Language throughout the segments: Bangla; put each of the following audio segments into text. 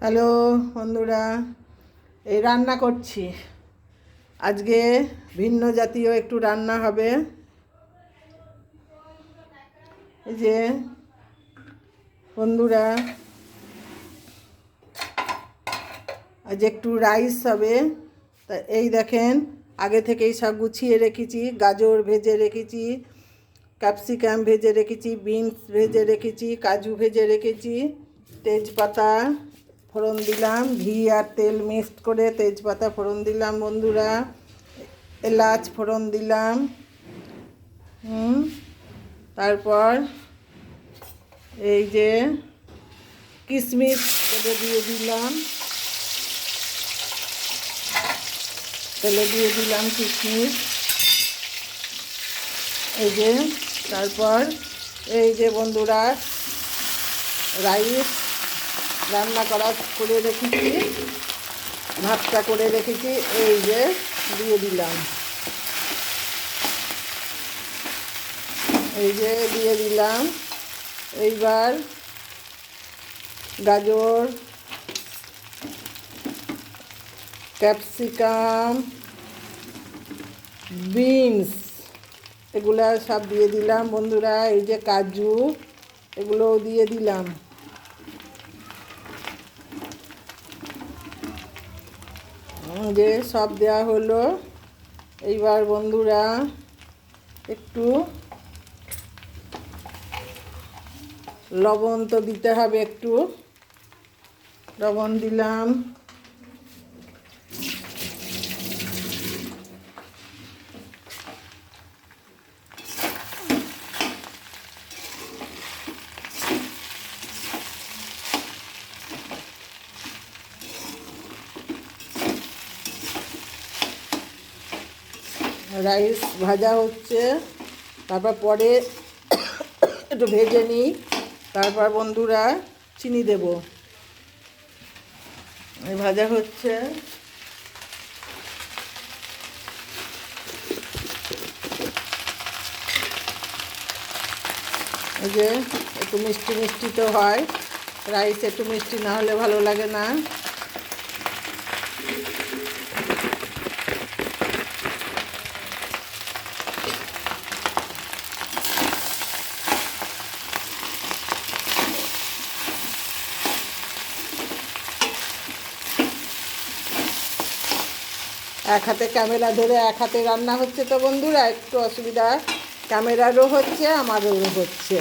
হ্যালো বন্ধুরা, এই রান্না করছি আজকে। ভিন্ন জাতীয় একটু রান্না হবে। এই যে বন্ধুরা, আজ একটু রাইস হবে। তা এই দেখেন, আগে থেকেই সব গুছিয়ে রেখেছি। গাজর ভেজে রেখেছি, ক্যাপসিকাম ভেজে রেখেছি, বিনস ভেজে রেখেছি, কাজু ভেজে রেখেছি, তেজপাতা ফোড়ন দিলাম, ঘি আর তেল মিক্সড করে তেজপাতা ফোড়ন দিলাম বন্ধুরা, এলাচ ফোড়ন দিলাম। তারপর এই যে কিশমিশ তেলে দিয়ে দিলাম, কিশমিশ। এই যে তারপর এই যে বন্ধুরা, রাইস রান্না করে রেখেছি, ভাতটা করে রেখেছি, এই যে দিয়ে দিলাম। এইবার গাজর, ক্যাপসিকাম, বিনস এগুলা সব দিয়ে দিলাম বন্ধুরা। এই যে কাজু, এগুলোও দিয়ে দিলাম। যে সব দেওয়া হলো। এইবার বন্ধুরা একটু লবণ তো দিতে হবে, একটু লবণ দিলাম। রাইস ভাজা হচ্ছে, তারপর পরে একটু ভেজে নিই। তারপর বন্ধুরা চিনি দেব। ভাজা হচ্ছে। এই যে একটু মিষ্টি মিষ্টি তো হয়, রাইস একটু মিষ্টি না হলে ভালো লাগে না। এক হাতে ক্যামেরা ধরে এক হাতে রান্না হচ্ছে তো বন্ধুরা, একটু অসুবিধা ক্যামেরারও হচ্ছে, আমারও হচ্ছে।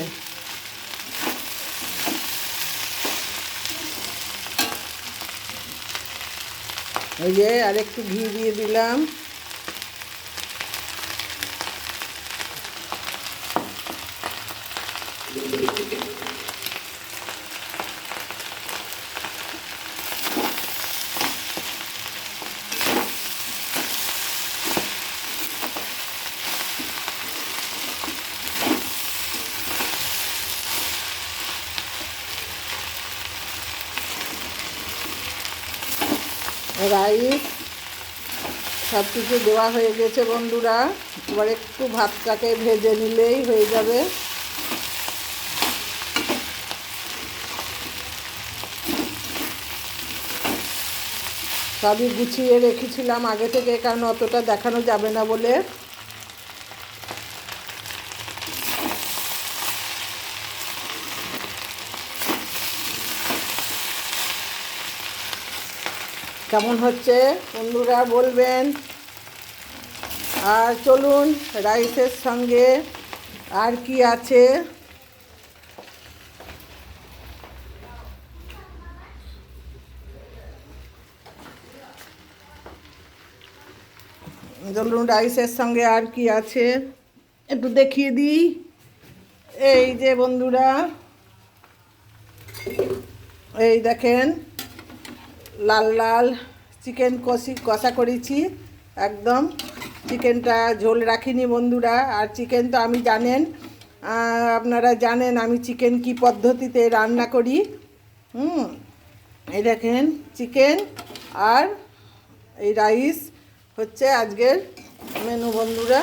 এই যে আর একটু ঘি দিয়ে দিলাম। রাইস সব কিছু দেওয়া হয়ে গেছে বন্ধুরা। এবার একটু ভাতটাকে ভেজে নিলেই হয়ে যাবে। সবই গুছিয়ে রেখেছিলাম আগে থেকে, কারণ অতটা দেখানো যাবে না বলে। কেমন হচ্ছে বন্ধুরা বলবেন। আর চলুন, রাইসের সঙ্গে আর কি আছে। চলুন, রাইসের সঙ্গে আর কি আছে একটু দেখিয়ে দিই। এই যে বন্ধুরা, এই দেখেন, লাল লাল চিকেন কষা করেছি একদম। চিকেনটা ঝোল রাখিনি বন্ধুরা। আর চিকেন তো আমি আপনারা জানেন আমি চিকেন কি পদ্ধতিতে রান্না করি। এই দেখেন চিকেন আর এই রাইস হচ্ছে আজকের মেনু বন্ধুরা।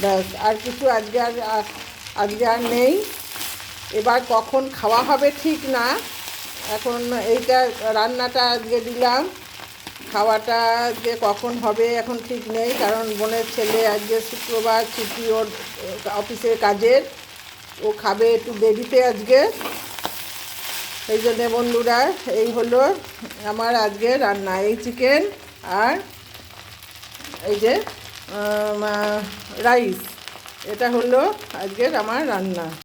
ব্যাস, আর কিছু আজকে আর নেই। এবার কখন খাওয়া হবে ঠিক না, এখন এইটা রান্নাটা আজকে দিলাম, খাওয়াটা আজকে কখন হবে এখন ঠিক নেই, কারণ বোনের ছেলে আজকে শুক্রবার ছুটি ওর অফিসের কাজের, ও খাবে একটু দেরিতে আজকে। এই জন্যে বন্ধুরা, এই হলো আমার আজকে রান্না, এই চিকেন আর এই যে রাইস, এটা হলো আজকের আমার রান্না।